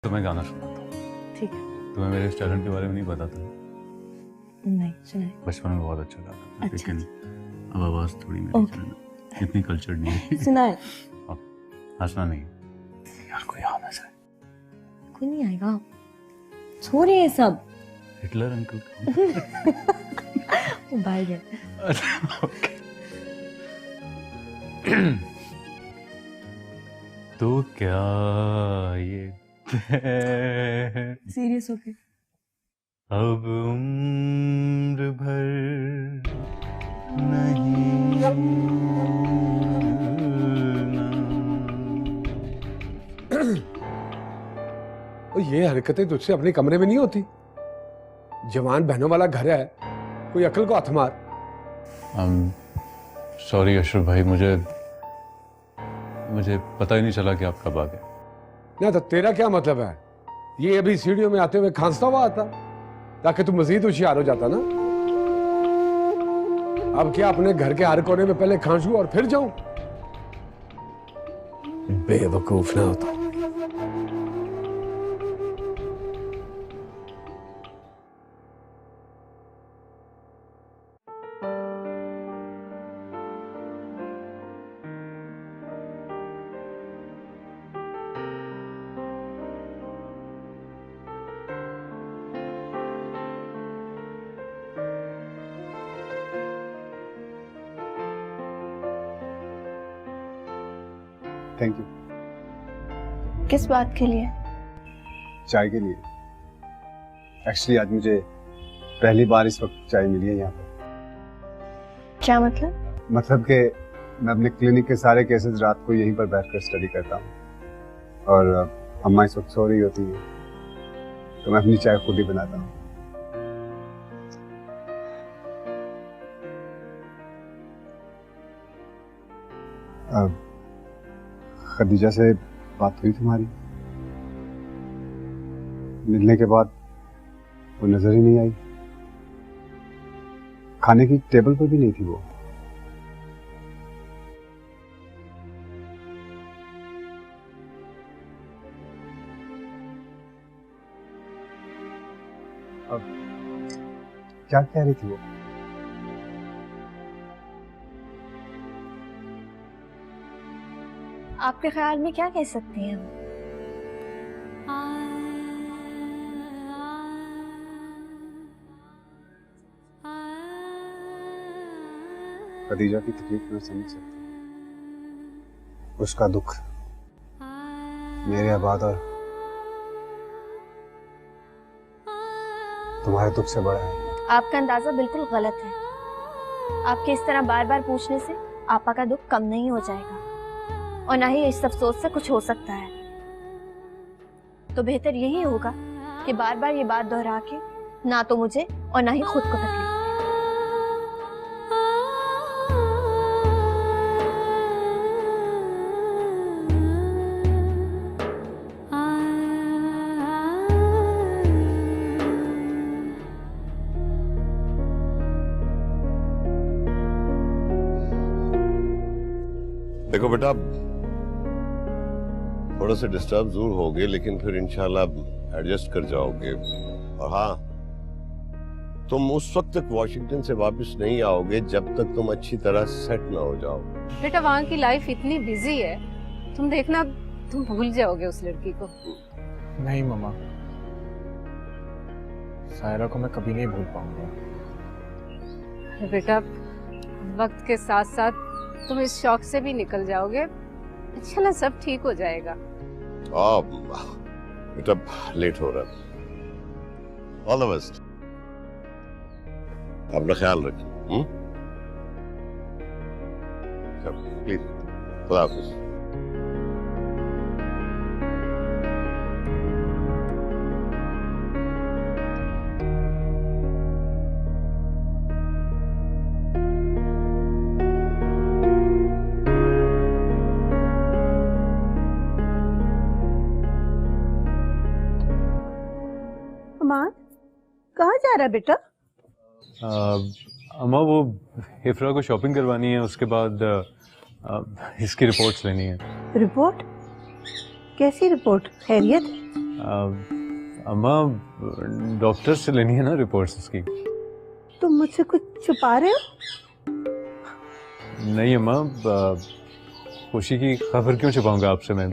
तो मैं गाना सुनाता हूँ। ठीक है। तुम्हें मेरे इस टैलेंट के बारे में नहीं पता था? नहीं सुनाए। बचपन में बहुत अच्छा गाता था, अच्छा, लेकिन अब आवाज थोड़ी मेरी इतनी कल्चर्ड नहीं है। सुनाए। हंसना नहीं यार, कोई आ ना जाए। कोई नहीं आएगा, छोड़िए ये सब। हिटलर अंकल वो बाहर गए। ओके। तो क्या ये सीरियस होके अब उम्र भर नहीं और ये हरकतें तुझसे अपने कमरे में नहीं होती? जवान बहनों वाला घर है, कोई अकल को हाथ मार। सॉरी अशरफ भाई, मुझे पता ही नहीं चला कि आप कब आ गए। ना तो तेरा क्या मतलब है? ये अभी सीढ़ियों में आते हुए खांसता हुआ आता ताकि तू मजीद होशियार हो जाता ना। अब क्या अपने घर के हर कोने में पहले खांसू और फिर जाऊं? बेवकूफ ना होता। Thank you. किस बात के लिए? चाय के लिए। एक्चुअली आज मुझे पहली बार इस वक्त चाय मिली है यहाँ पर। क्या मतलब? मतलब कि मैं अपने क्लिनिक के सारे केसेस रात को यहीं पर बैठकर स्टडी करता हूँ और अम्मा इस वक्त सो रही होती है तो मैं अपनी चाय खुद ही बनाता हूँ। खदीजा से बात हुई तुम्हारी? मिलने के बाद वो नजर ही नहीं आई, खाने की टेबल पर भी नहीं थी वो। अब क्या कह रही थी वो? आपके ख्याल में क्या कह सकती हैं हम? खदीजा की तकलीफ में समझ सकती, उसका दुख मेरे आबाद और तुम्हारे दुख से बड़ा है। आपका अंदाजा बिल्कुल गलत है। आपके इस तरह बार बार पूछने से आपा का दुख कम नहीं हो जाएगा और ना ही इस अफसोस से कुछ हो सकता है। तो बेहतर यही होगा कि बार बार ये बात दोहरा के ना तो मुझे और ना ही खुद को तकलीफ। देखो बेटा, थोड़ा सा डिस्टर्ब जरूर होगे लेकिन फिर इंशाल्लाह एडजस्ट कर जाओगे। और हाँ, तुम उस वक्त तक वॉशिंगटन से वापस नहीं आओगे जब तक तुम अच्छी तरह सेट ना हो जाओ। बेटा वहाँ की लाइफ इतनी बिजी है, तुम देखना तुम भूल जाओगे उस लड़की को। नहीं मम्मा, सायरा को मैं कभी नहीं भूल पाऊंगा। बेटा वक्त के साथ साथ तुम इस शौक से भी निकल जाओगे, इंशाल्लाह सब ठीक हो जाएगा। बेटा लेट हो रहा है। ऑल द बेस्ट, अपना ख्याल रखिए। प्लीज, खुदा हाफिज। कहाँ जा रहा है बेटा? अम्मा वो इफ्रा को शॉपिंग करवानी है, उसके बाद इसकी रिपोर्ट्स लेनी है। रिपोर्ट? कैसी रिपोर्ट? खैरियत? अम्मा डॉक्टर से लेनी है ना रिपोर्ट्स उसकी। तुम मुझसे कुछ छुपा रहे हो? नहीं अम्मा, खुशी की खबर क्यों छुपाऊंगा आपसे मैं।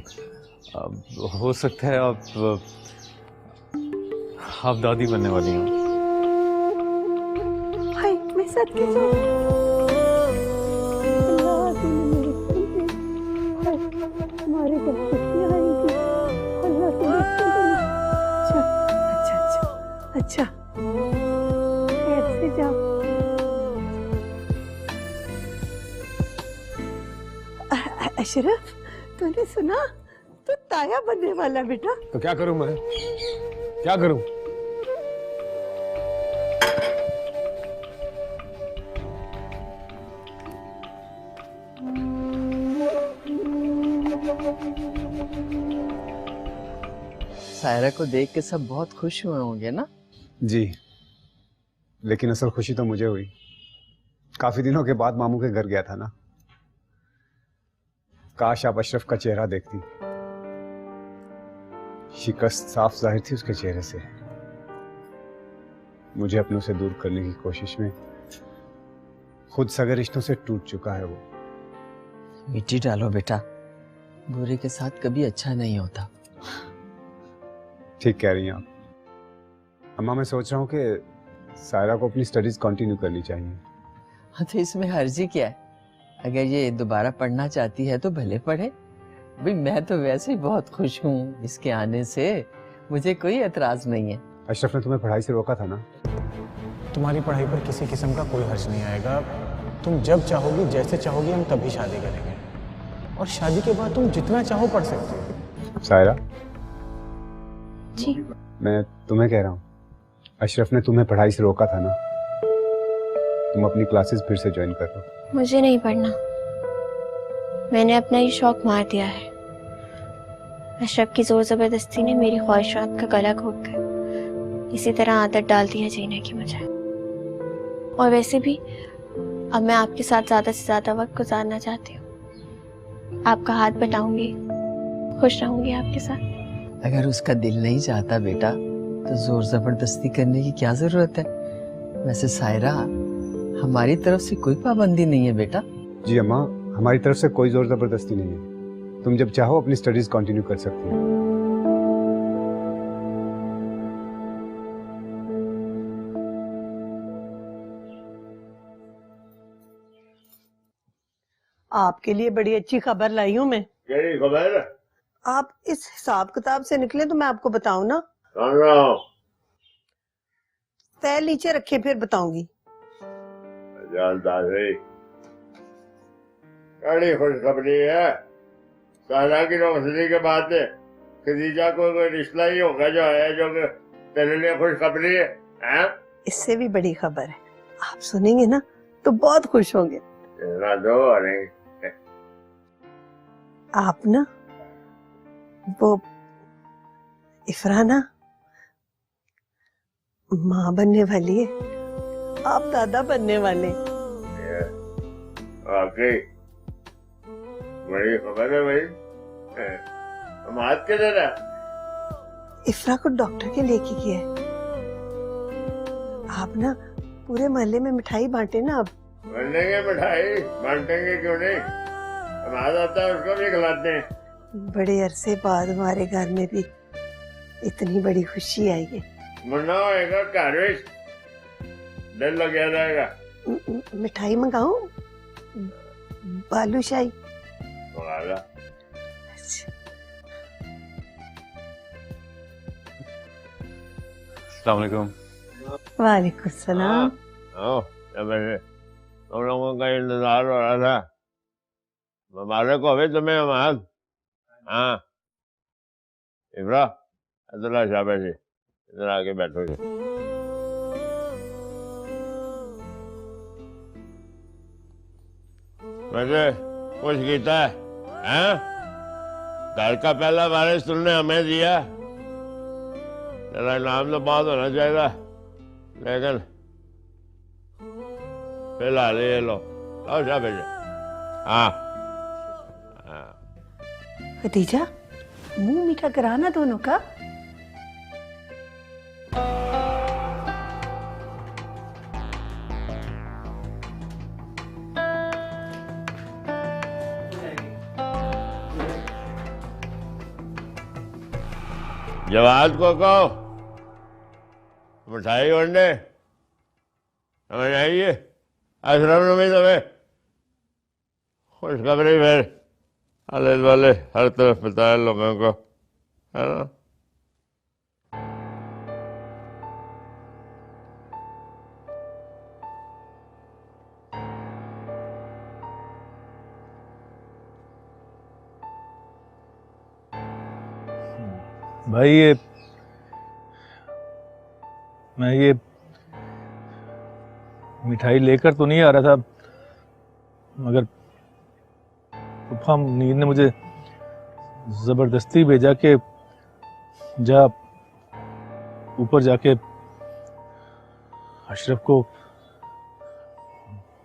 हो सकता है आप दादी बनने वाली हो। भाई मैं सच कह रही हूँ। हमारे घर खुशियाँ आएंगी। अल्लाह की अच्छा अच्छा अच्छा खैर से जाओ। अशरफ, तूने सुना? तू ताया बनने वाला बेटा। तो क्या करूं मैं, क्या करूं? सायरा को देख के सब बहुत खुश हुए होंगे ना? जी, लेकिन असल खुशी तो मुझे हुई। काफी दिनों के बाद मामू के घर गया था ना। काश आप अशरफ का चेहरा देखती। शिकस्त साफ जाहिर थी उसके चेहरे से। मुझे अपनों से दूर करने की कोशिश में खुद सगे रिश्तों से टूट चुका है वो। मिट्टी डालो बेटा, बुरे के साथ कभी अच्छा नहीं होता। ठीक कह रही हैं आप। अम्मा, मैं सोच रहा हूँ कि सायरा को अपनी स्टडीज कंटिन्यू करनी चाहिए। हाँ, तो इसमें हर्जी क्या है? अगर ये दोबारा पढ़ना चाहती है तो भले पढ़े। भाई मैं तो वैसे ही बहुत खुश हूँ इसके आने से, मुझे कोई एतराज नहीं है। अशरफ ने तुम्हें पढ़ाई से रोका था ना? तुम्हारी पढ़ाई पर किसी किस्म का कोई हर्ज नहीं आएगा। तुम जब चाहोगी, जैसे चाहोगी, हम तभी शादी करेंगे। और शादी के बाद तुम जितना चाहो पढ़ सकते हो। सायरा जी मैं तुम्हें कह रहा हूँ, अशरफ ने तुम्हें पढ़ाई से रोका था ना? तुम अपनी क्लासेस फिर से ज्वाइन कर लो। मुझे नहीं पढ़ना, मैंने अपना ही शौक मार दिया है। अशरफ की जोर जबरदस्ती ने मेरी ख्वाहिशात का गला घोट कर इसी तरह आदत डाल दी है जीने की मुझे। और वैसे भी अब मैं आपके साथ ज्यादा से ज्यादा वक्त गुजारना चाहती हूँ। आपका हाथ बटाऊंगी, खुश रहूंगी आपके साथ। अगर उसका दिल नहीं चाहता बेटा तो जोर जबरदस्ती करने की क्या जरूरत है? वैसे सायरा, हमारी तरफ से कोई पाबंदी नहीं है बेटा। जी अम्मा, हमारी तरफ से कोई जोर जबरदस्ती नहीं है। तुम जब चाहो अपनी स्टडीज कंटिन्यू कर सकती हो। आपके लिए बड़ी अच्छी खबर लाई हूँ मैं। यही खबर? आप इस हिसाब किताब से निकले तो मैं आपको बताऊं ना। तय नीचे रखे फिर बताऊंगी। बड़ी खुशखबरी है। सारा की नौकरी के बाद खदीजा को कोई रिश्ता ही होगा जो है, जो तेरे लिए खुशखबरी है। इससे भी बड़ी खबर है, आप सुनेंगे ना तो बहुत खुश होंगे। दो अरे आप ना वो इफराना माँ बनने वाली है, आप दादा बनने वाले। वाकई बड़ी खबर है भाई। हम हाथ के दे रहा। इफरा को डॉक्टर के लेके गया है। आप ना पूरे मोहल्ले में मिठाई बांटे ना। अब बांटेंगे मिठाई, बांटेंगे क्यों नहीं। हमारा आता है उसको भी खिलाते हैं। बड़े अरसे बाद हमारे घर में भी इतनी बड़ी खुशी आई है। मुन्ना होएगा घर में दिल लग जाएगा। मिठाई मंगाऊं? बालूशाही? अस्सलाम वालेकुम। वालेकुम सलाम। तुम लोगों का इंतजार हो रहा था। मुबारक हो भाई तुम्हें हमारा। हाँ इब्रा, इधर शाबाश, इधर आके बैठो। वैसे कुछ कीता है? हैं? घर का पहला वारिस तुमने हमें दिया। तेरा इनाम तो बहुत होना चाहिए, लेकिन फिलहाल ये लो, लो शाबाश। हाँ खदीजा, मुंह मीठा कराना दोनों का। जवाब को कहो मिठाई वंडे समझ आइए। अशरफ ने भी तुम्हें खुशखबरी फिर आले वाले हर तरफ बताया लोगों को, है ना। भाई मैं ये मिठाई लेकर तो नहीं आ रहा था, मगर फूफा नीर ने मुझे जबरदस्ती भेजा कि जा ऊपर जाके अशरफ को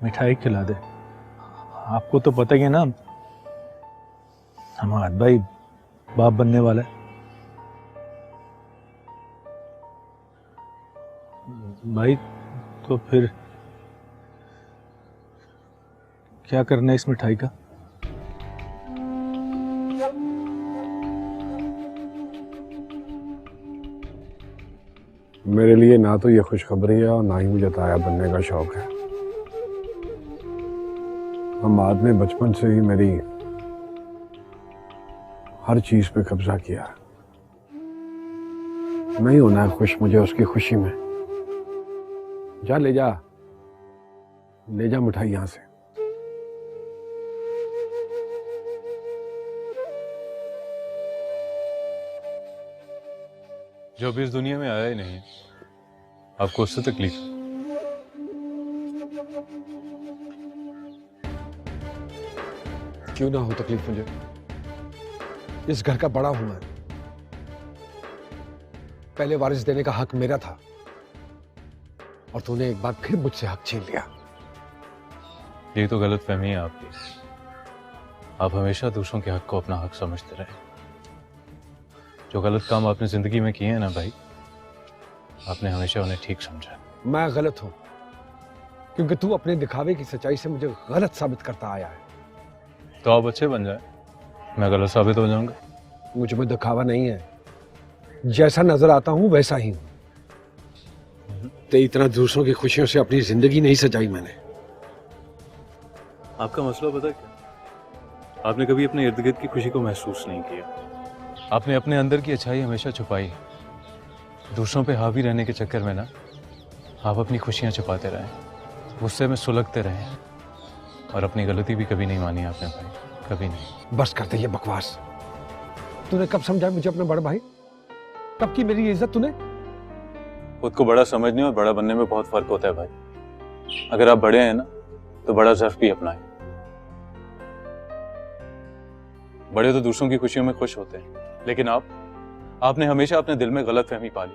मिठाई खिला दे। आपको तो पता ही है ना, हमारा भाई बाप बनने वाला है। भाई तो फिर क्या करना है इस मिठाई का? मेरे लिए ना तो ये खुशखबरी है और ना ही मुझे ताया बनने का शौक है। अम्माद ने बचपन से ही मेरी हर चीज पे कब्जा किया। नहीं होना है खुश मुझे उसकी खुशी में। जा ले जा मिठाई यहां से। जो भी इस दुनिया में आया ही नहीं है, आपको उससे तकलीफ? क्यों ना हो तकलीफ मुझे, इस घर का बड़ा हूं मैं। पहले वारिस देने का हक मेरा था और तूने एक बार फिर मुझसे हक छीन लिया। ये तो गलत फहमी है आपकी। आप हमेशा दूसरों के हक को अपना हक समझते रहे। जो गलत काम आपने जिंदगी में किए हैं ना भाई, आपने हमेशा उन्हें ठीक समझा। मैं गलत हूं क्योंकि तू अपने दिखावे की सच्चाई से मुझे गलत साबित करता आया है। तो आप अच्छे बन जाए, मैं गलत साबित हो जाऊंगा। मुझ में दिखावा नहीं है, जैसा नजर आता हूं वैसा ही हूं। ते इतना दूसरों की खुशियों से अपनी जिंदगी नहीं सजाई मैंने। आपका मसला पता क्या? आपने कभी अपने इर्द गिर्द की खुशी को महसूस नहीं किया। आपने अपने अंदर की अच्छाई हमेशा छुपाई। दूसरों पे हावी रहने के चक्कर में ना आप अपनी खुशियां छुपाते रहे, गुस्से में सुलगते रहे और अपनी गलती भी कभी नहीं मानी आपने भाई, कभी नहीं। बस करते ये बकवास। तूने कब समझा मुझे अपना बड़ा भाई? कब की मेरी इज्जत तूने? खुद को बड़ा समझने और बड़ा बनने में बहुत फर्क होता है भाई। अगर आप बड़े हैं ना तो बड़ा ज़र्फ भी अपनाएं। बड़े तो दूसरों की खुशियों में खुश होते हैं, लेकिन आपने हमेशा अपने दिल में गलत फहमी पाली,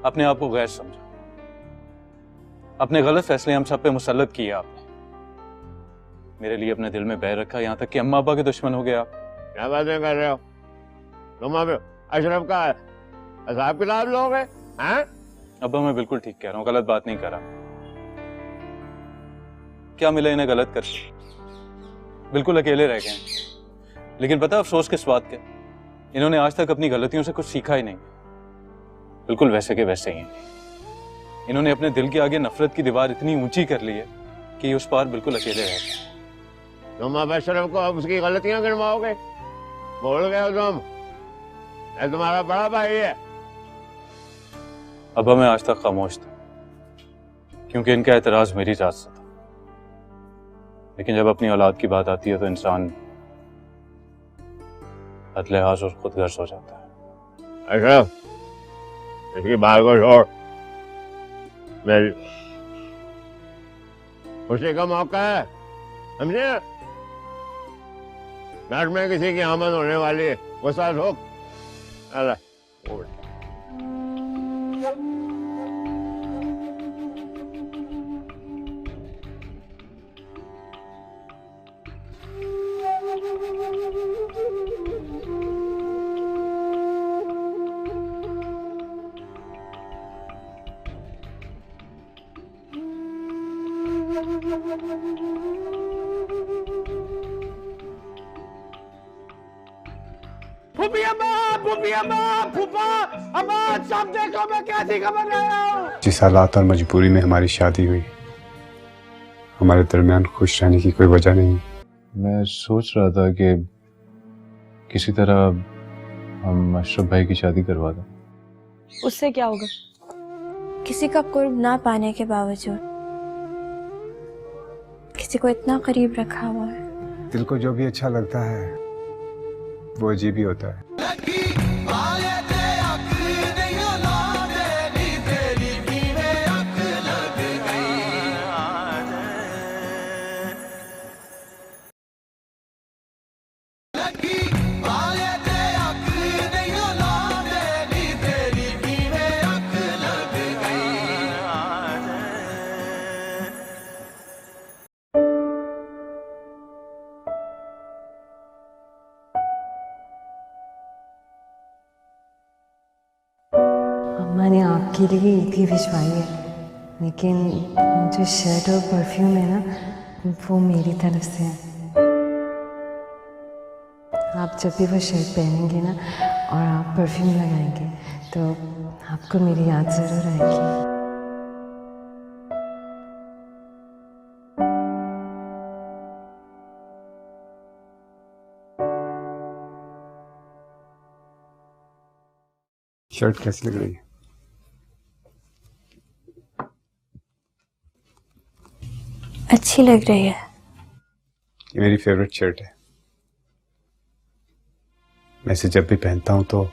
अपने आप को गैर समझा, अपने गलत फैसले हम सब पे मुसल्लत किए आपने। मेरे लिए अपने दिल में बैर रखा, यहाँ तक कि अम्मा अब्बा के दुश्मन हो गए आप। क्या बातें कर रहे हो तुम? अब अशरफ का हिसाब किताब लोगे हैं? अब्बा मैं बिल्कुल ठीक कह रहा हूँ, गलत बात नहीं कर रहा। क्या मिला इन्हें गलत करके? बिल्कुल अकेले रह गए। लेकिन पता अफसोस किस बात के, इन्होंने आज तक अपनी गलतियों से कुछ सीखा ही नहीं। बिल्कुल वैसे के वैसे ही हैं। इन्होंने अपने दिल के आगे नफरत की दीवार इतनी ऊंची कर ली है कि उस पार बिल्कुल अकेले रह गए। तुम अब अशरफ को अब उसकी गलतियां गिनवाओगे? बोल गए हो तुम, ये तुम्हारा बड़ा भाई है। अब्बा मैं आज तक खामोश था क्योंकि इनका एतराज मेरी जात से था, लेकिन जब अपनी औलाद की बात आती है तो इंसान बदलिहाज और खुदगर्ज हो जाता है। अशरफ इसकी बात को छोड़, मेरी खुशी का मौका है, समझे? घर में किसी की आमद होने वाली है, वो साथ हो। अल्लाह फूफी अम्मा, फूफा अम्मा, सब देखो मैं कैसी खबर लाया हूँ। जिस हालात और मजबूरी में हमारी शादी हुई, हमारे दरमियान खुश रहने की कोई वजह नहीं। मैं सोच रहा था कि किसी तरह हम अशरफ भाई की शादी करवा दें। उससे क्या होगा? किसी का कुर्ब ना पाने के बावजूद किसी को इतना करीब रखा हुआ है। दिल को जो भी अच्छा लगता है वो अजीब ही होता है। अम्मा ने आपके लिए ईद की भिजवाई है, लेकिन जो शर्ट और परफ्यूम है ना, वो मेरी तरफ से है। आप जब भी वो शर्ट पहनेंगे ना और आप परफ्यूम लगाएंगे तो आपको मेरी याद ज़रूर आएगी। शर्ट कैसी लग रही है? अच्छी लग रही है। ये मेरी फेवरेट शर्ट है। मैं इसे जब भी पहनता हूं तो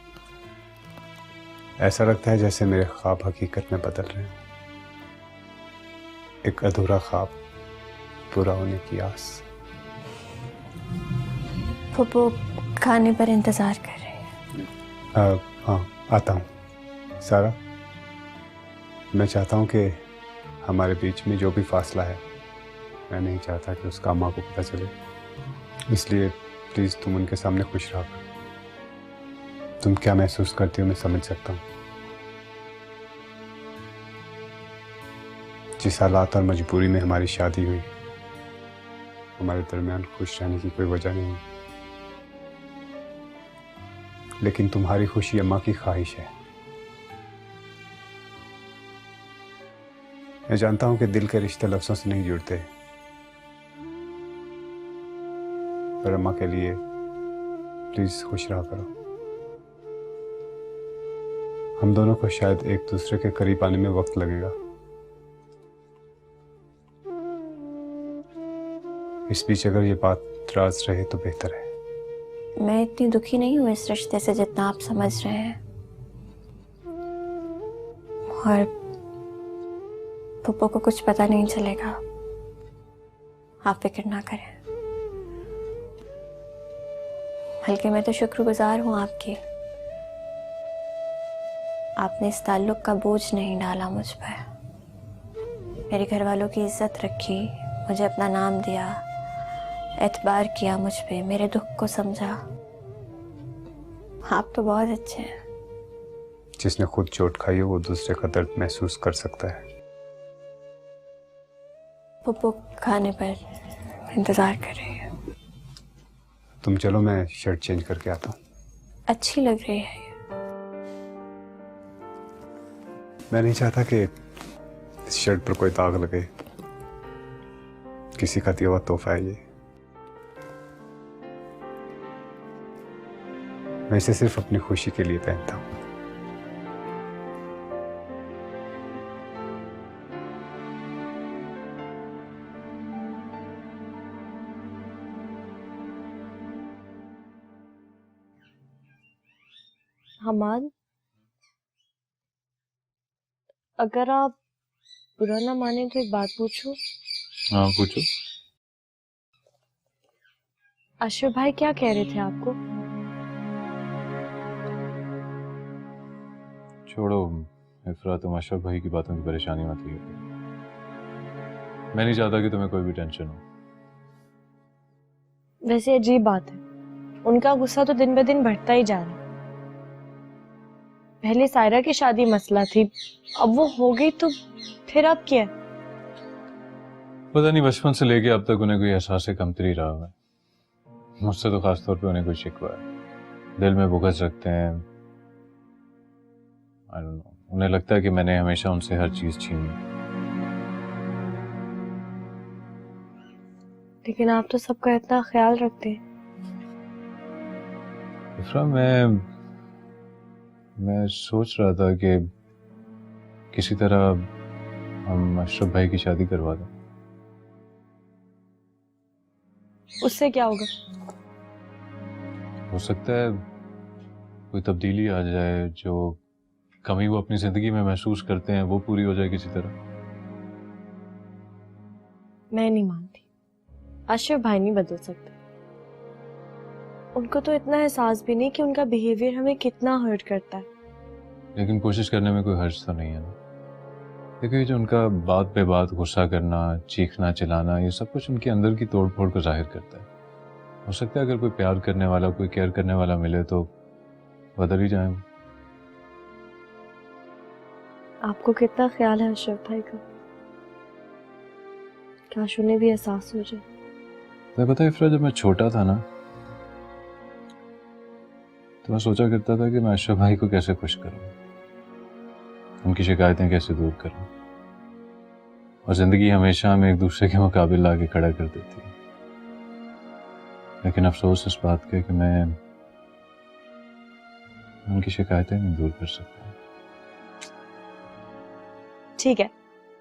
ऐसा लगता है जैसे मेरे ख्वाब हकीकत में बदल रहे हैं। एक अधूरा ख्वाब पूरा होने की आस। फुप्पो खाने पर इंतजार कर रही है। हाँ, आता हूँ। सारा, मैं चाहता हूँ कि हमारे बीच में जो भी फासला है, मैं नहीं चाहता कि उसका अम्मा को पता चले, इसलिए प्लीज़ तुम उनके सामने खुश रहो। तुम क्या महसूस करती हो मैं समझ सकता हूँ। जिस हालात और मजबूरी में हमारी शादी हुई, हमारे दरमियान खुश रहने की कोई वजह नहीं, लेकिन तुम्हारी खुशी अम्मा की ख्वाहिश है। मैं जानता हूं कि दिल के रिश्ते लफ्ज़ों से नहीं जुड़ते, पर अम्मा के लिए प्लीज खुश रहा करो। हम दोनों को शायद एक दूसरे के करीब आने में वक्त लगेगा, इस बीच अगर ये बात राज रहे तो बेहतर है। मैं इतनी दुखी नहीं हूँ इस रिश्ते से जितना आप समझ रहे हैं, और पप्पू को कुछ पता नहीं चलेगा। आप फिक्र ना करें, बल्कि मैं तो शुक्रगुजार हूँ आपकी। आपने इस ताल्लुक का बोझ नहीं डाला मुझ पर, मेरे घर वालों की इज्जत रखी, मुझे अपना नाम दिया, एतबार किया मुझ पे, मेरे दुख को समझा। आप तो बहुत अच्छे हैं। जिसने खुद चोट खाई हो वो दूसरे का दर्द महसूस कर सकता है। पप्पू खाने पर इंतजार कर रही है। तुम चलो, मैं शर्ट चेंज करके आता हूँ। अच्छी लग रही है ये। मैं नहीं चाहता कि इस शर्ट पर कोई दाग लगे, किसी का दिया हुआ तोहफा है ये। मैं इसे सिर्फ अपनी खुशी के लिए पहनता हूँ। हमाद, अगर आप बुरा ना माने तो एक बात पूछूं? हाँ पूछो। अशरफ भाई क्या कह रहे थे आपको? छोड़ो इफरा, तुम अशरफ भाई की बातों की परेशानी मत लियो। मैं नहीं चाहता कि तुम्हें कोई भी टेंशन हो। वैसे अजीब बात है, उनका गुस्सा तो दिन ब दिन बढ़ता ही जा रहा है। पहले सायरा की शादी मसला थी, अब वो हो गई तो फिर अब क्या? पता नहीं बचपन से लेके अब तक उन्हें कोई एहसास कमतरी रहा है। मुझसे तो खास तौर पे उन्हें कोई शिकवा है। दिल में बुग़्ज़ रखते हैं। I don't know, उन्हें लगता है कि मैंने हमेशा उनसे हर चीज़ छीनी। लेकिन आप तो सबका इतना ख्याल रखते हैं। इफ़रा, मैं सोच रहा था कि किसी तरह हम अशरफ भाई की शादी करवा दें। उससे क्या होगा? हो सकता है कोई तब्दीली आ जाए, जो कमी वो अपनी जिंदगी में महसूस करते हैं वो पूरी हो जाए किसी तरह। मैं नहीं मानती, अशरफ भाई नहीं बदल सकते। उनको तो इतना एहसास भी नहीं कि उनका बिहेवियर हमें कितना हर्ट करता है। लेकिन कोशिश करने में कोई हर्ज तो नहीं है ना। देखिए, जो उनका बात पे बात गुस्सा करना, चीखना चिल्लाना, ये सब कुछ उनके अंदर की तोड़ फोड़ को जाहिर करता है। हो सकता है अगर कोई प्यार करने वाला, कोई केयर करने वाला मिले तो बदल ही जाए। आपको कितना ख्याल है अशरफ भाई का? काश उन्हें भी एहसास हो जाए। मैं पता है इफ़रा, जब मैं छोटा था ना तो मैं सोचा करता था कि मैं अशरफ भाई को कैसे खुश करूं, उनकी शिकायतें कैसे दूर करूं, और जिंदगी हमेशा हमें एक दूसरे के मुकाबले लाके खड़ा कर देती है। लेकिन अफसोस इस बात का कि मैं उनकी शिकायतें नहीं दूर कर सकता। ठीक है,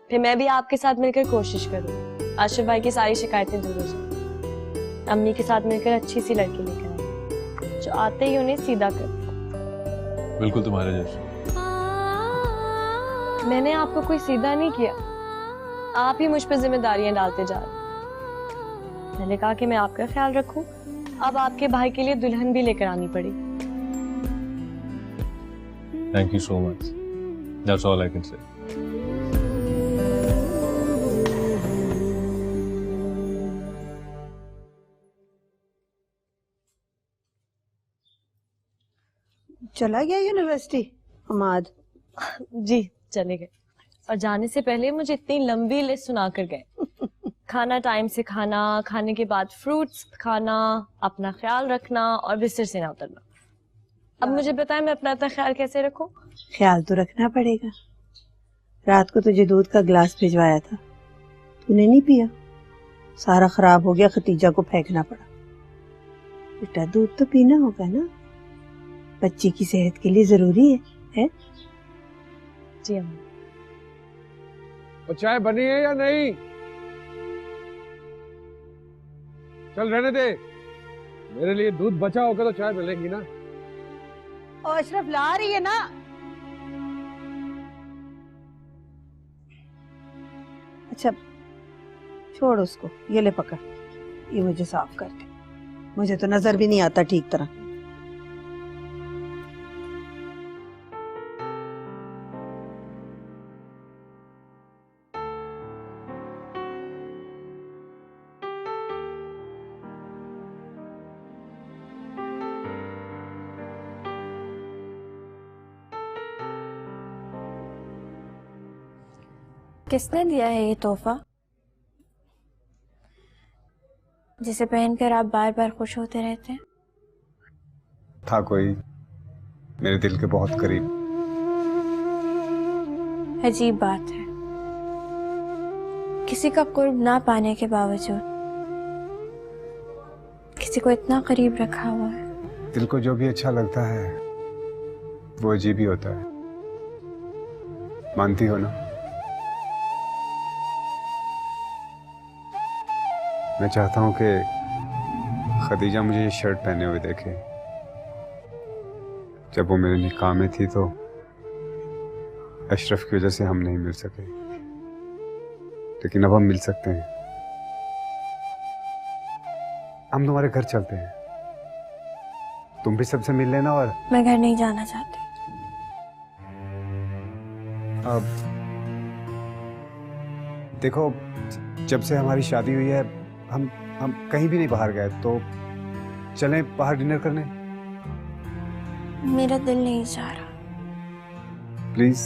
फिर मैं भी आपके साथ मिलकर कोशिश करूंगी अशरफ भाई की सारी शिकायतें दूर हो जाए। अम्मी के साथ मिलकर अच्छी सी लड़की लेकर आए जो आते ही उन्हें सीधा कर। बिल्कुल तुम्हारे जैसे। मैंने आपको कोई सीधा नहीं किया, आप ही मुझ पर जिम्मेदारियां डालते जा रहे। मैंने कहा कि मैं आपका ख्याल रखूं, अब आपके भाई के लिए दुल्हन भी लेकर आनी पड़ी। Thank you so much, that's all I can say. चला गया यूनिवर्सिटी हमाद? जी चले गए, और जाने से पहले मुझे इतनी लंबी लिस्ट सुना कर गए। खाना टाइम से खाना, खाने के बाद फ्रूट्स खाना, अपना ख्याल रखना और बिस्तर से ना उतरना। अब मुझे बताएं मैं अपना इतना ख्याल कैसे रखूं? ख्याल तो रखना पड़ेगा। रात को तुझे दूध का ग्लास भिजवाया था, तूने नहीं पिया, सारा खराब हो गया, खतीजा को फेंकना पड़ा। बेटा दूध तो पीना होगा ना, बच्ची की सेहत के लिए जरूरी है? जी अम्मा। और चाय बनी है या नहीं? चल रहने दे, मेरे लिए दूध बचा होगा तो चाय मिलेंगी ना। और अशरफ ला रही है ना। अच्छा छोड़ उसको, ये ले पकड़, ये मुझे साफ कर दे, मुझे तो नजर भी नहीं आता ठीक तरह। किसने दिया है ये तोहफा जिसे पहनकर आप बार बार खुश होते रहते हैं? था कोई मेरे दिल के बहुत करीब। अजीब बात है, किसी का कुर्ब ना पाने के बावजूद किसी को इतना करीब रखा हुआ है। दिल को जो भी अच्छा लगता है वो अजीब ही होता है, मानती हो ना? मैं चाहता हूं कि खदीजा मुझे ये शर्ट पहने हुए देखे। जब वो मेरे निकाह में थी तो अशरफ की वजह से हम नहीं मिल सके, लेकिन अब हम मिल सकते हैं। हम तुम्हारे घर चलते हैं, तुम भी सबसे मिल लेना। और मैं घर नहीं जाना चाहती। अब देखो, जब से हमारी शादी हुई है हम कहीं भी नहीं बाहर गए, तो चलें बाहर डिनर करने। मेरा दिल नहीं चाह रहा। प्लीज।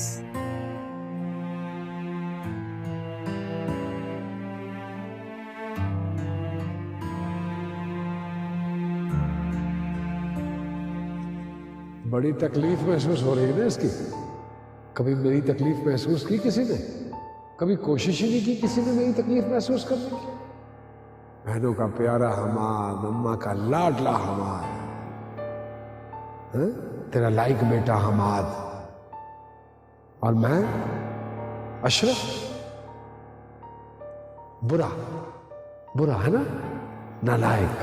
बड़ी तकलीफ महसूस हो रही है ना इसकी। कभी मेरी तकलीफ महसूस की किसी ने? कभी कोशिश ही नहीं की किसी ने मेरी तकलीफ महसूस करने की। बहनों का प्यारा हमाद, अम्मा का लाडला हमाद, हैं? तेरा लाइक बेटा हमाद, और मैं अशरफ। बुरा बुरा है ना, नालायक।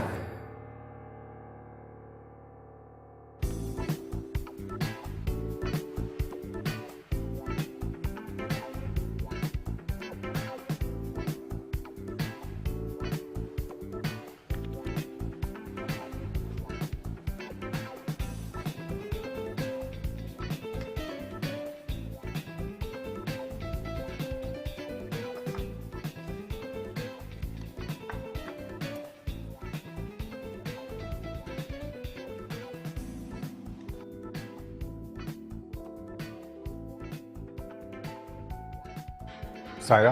सायरा,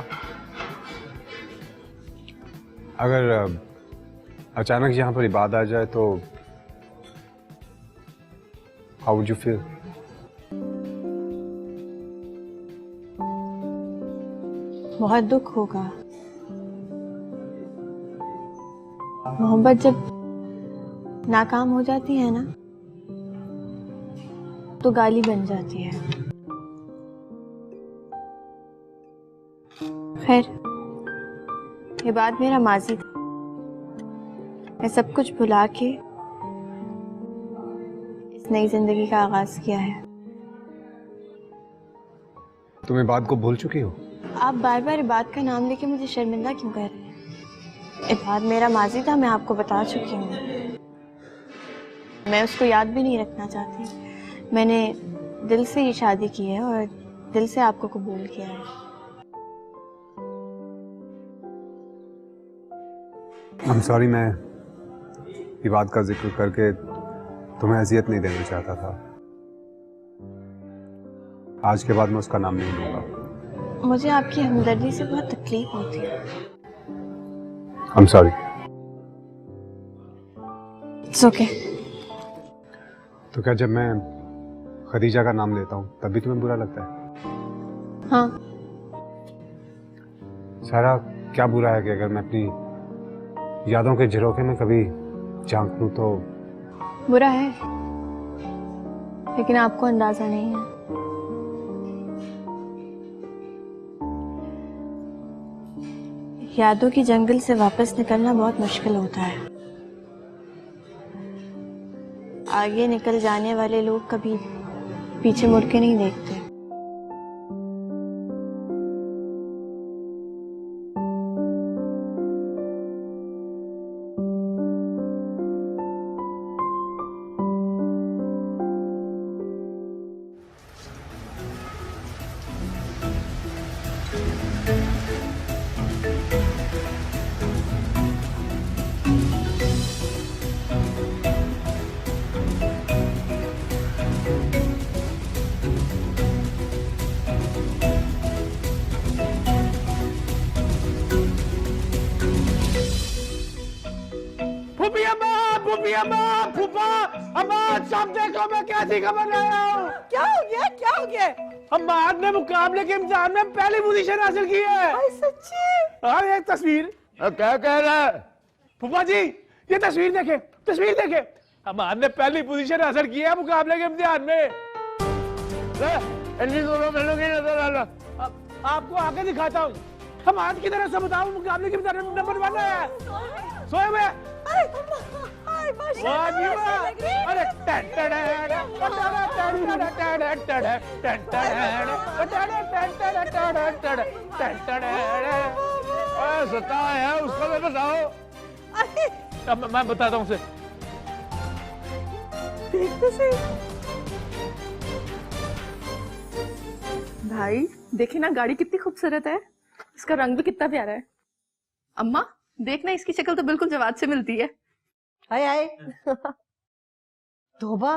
अगर अचानक यहाँ पर इबादत आ जाए तो हाउ वुड यू फील? बहुत दुख होगा। मोहब्बत जब नाकाम हो जाती है ना तो गाली बन जाती है। खैर, ये बात मेरा माजी था। मैं सब कुछ भुला के इस नई जिंदगी का आगाज किया है। तुम इबादत को भूल चुकी हो? आप बार बार इबादत का नाम लेके मुझे शर्मिंदा क्यों कर रहे हैं? इबादत मेरा माजी था, मैं आपको बता चुकी हूँ। मैं उसको याद भी नहीं रखना चाहती। मैंने दिल से ये शादी की है और दिल से आपको कबूल किया है। I'm sorry, मैं इबादत का जिक्र करके तुम्हें अजियत नहीं देना चाहता था। आज के बाद मैं उसका नाम नहीं लूंगा। मुझे आपकी हमदर्दी से बहुत तकलीफ होती है। I'm sorry। It's okay। तो क्या जब मैं खदीजा का नाम लेता हूँ तब भी तुम्हें बुरा लगता है? हाँ। सारा, क्या बुरा है कि अगर मैं अपनी यादों के झरोखे में कभी झांक लूं तो? बुरा है, लेकिन आपको अंदाजा नहीं है। यादों की जंगल से वापस निकलना बहुत मुश्किल होता है। आगे निकल जाने वाले लोग कभी पीछे मुड़ के नहीं देखते। सब देखो मैं कैसी खबर लाया हूँ। क्या हो गया? क्या हो गया? हमाद ने मुकाबले के इम्तिहान में पहली पोजीशन हासिल की है। सच्ची? हाँ, एक तस्वीर। क्या कह रहा है? फूफा जी, ये तस्वीर देखे, तस्वीर देखे। हमाद ने पहली पोजीशन हासिल की है मुकाबले के इम्तिहान में। इन्हीं दोनों बहनों की नजर आना। आपको आगे दिखाता हूँ। हमाद की तरह से बताओ, मुकाबले के इम्तिहान में नंबर 1 है। सोए हुए? अरे सता है उसको मैं बताओ। अब मैं बताता हूँ उसे। भाई देखे ना, गाड़ी कितनी खूबसूरत है, इसका रंग भी कितना प्यारा है। अम्मा देखना, इसकी शक्ल तो बिल्कुल जवाद से मिलती है। हाय हाय। तोबा,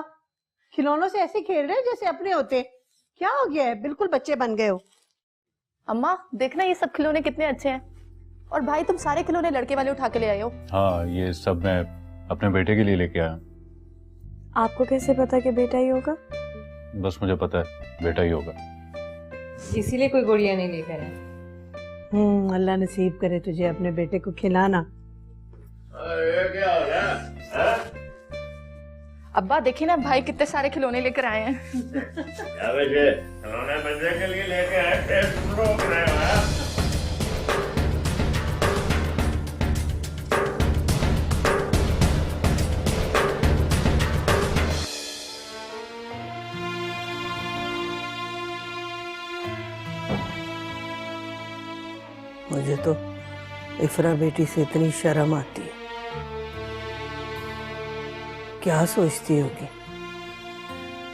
खिलौनों से ऐसे खेल रहे हैं जैसे अपने होते। क्या हो गया है? बिल्कुल बच्चे बन गए हो। अम्मा देखना, ये सब खिलौने कितने अच्छे हैं। और भाई तुम सारे खिलौने लड़के वाले उठा के ले आए हो। हाँ, ये सब मैं अपने बेटे के लिए लेके आया। आपको कैसे पता कि बेटा ही होगा? बस मुझे पता है बेटा ही होगा। इसीलिए कोई गुड़िया नहीं लेकर आए। अल्लाह नसीब करे तुझे अपने बेटे को खिलाना। ये क्या हो रहा है? अब्बा देखिए ना भाई कितने सारे खिलौने लेकर आए हैं। क्या बच्चे खिलौने बच्चे के लिए लेके आए थे, तुम रोक रहे हो? हाँ? मुझे तो इफरा बेटी से इतनी शर्म आती है। क्या सोचती होगी?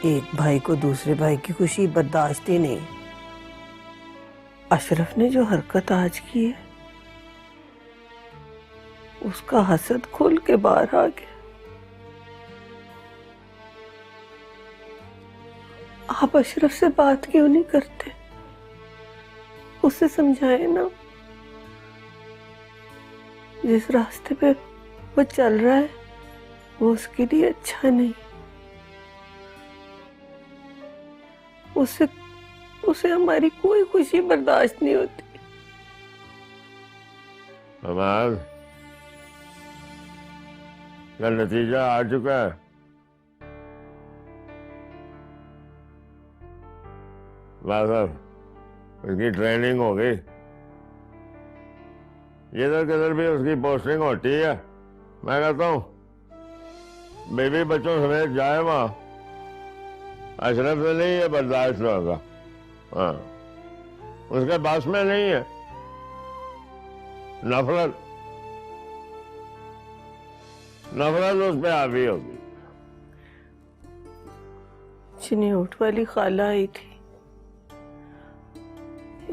एक भाई को दूसरे भाई की खुशी बर्दाश्त ही नहीं। अशरफ ने जो हरकत आज की है उसका हसद खुल के बाहर आ गया। आप अशरफ से बात क्यों नहीं करते? उसे समझाए ना, जिस रास्ते पे वो चल रहा है वो उसके लिए अच्छा नहीं। उसे हमारी कोई खुशी बर्दाश्त नहीं होती। हमार क्या नतीजा आ चुका है? वाह साहब, उसकी ट्रेनिंग हो गई। इधर किधर भी उसकी पोस्टिंग होती है। मैं कहता हूँ बेबी बच्चों समेत जाए वहां। अशरफ से नहीं है बर्दाश्त होगा। हाँ, उसके पास में नहीं है। नफरत उस पर हावी होगी। चिन्होट वाली खाला आई थी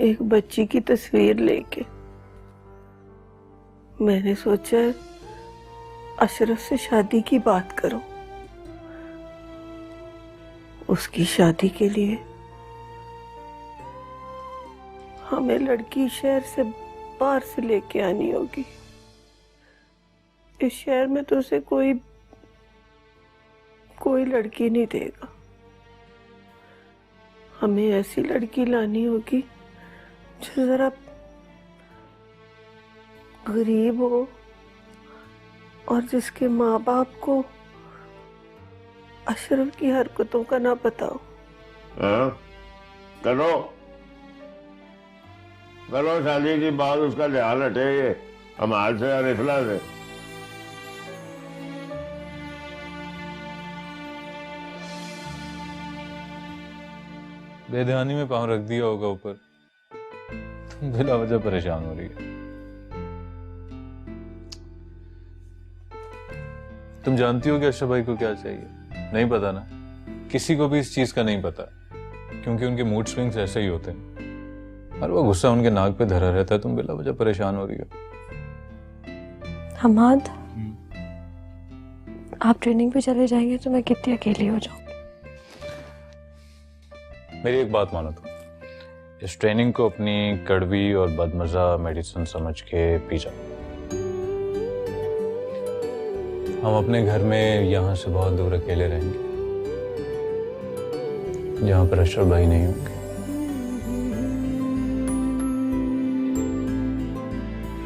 एक बच्ची की तस्वीर लेके। मैंने सोचा अशरफ से शादी की बात करो। उसकी शादी के लिए हमें लड़की शहर से बाहर से लेके आनी होगी। इस शहर में तो उसे कोई लड़की नहीं देगा। हमें ऐसी लड़की लानी होगी जो जरा गरीब हो और जिसके माँ बाप को अशरफ की हरकतों का ना पता हो। करो शादी की बात, उसका ध्यान हटेगी हमारे से और इफला से। बेध्यानी में पाँव रख दिया होगा ऊपर, तुम बिला वजह परेशान हो रही है। तुम जानती हो कि अशरफ भाई को क्या चाहिए? नहीं पता ना? किसी को भी इस चीज का नहीं पता, क्योंकि उनके मूड स्विंग्स ऐसे ही होते हैं और वो गुस्सा उनके नाक पे धरा रहता है। तुम बिला वजह परेशान हो रही हो। हमाद, आप ट्रेनिंग पे चले जाएंगे तो मैं कितनी अकेली हो जाऊंगी। मेरी एक बात मानो तुम, इस ट्रेनिंग को अपनी कड़वी और बदमजा मेडिसिन समझ के पी जाओ। हम अपने घर में यहाँ से बहुत दूर अकेले रहेंगे, जहाँ पर अशरफ भाई नहीं होंगे।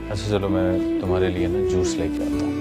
अच्छा चलो, मैं तुम्हारे लिए ना जूस लेके आता हूँ।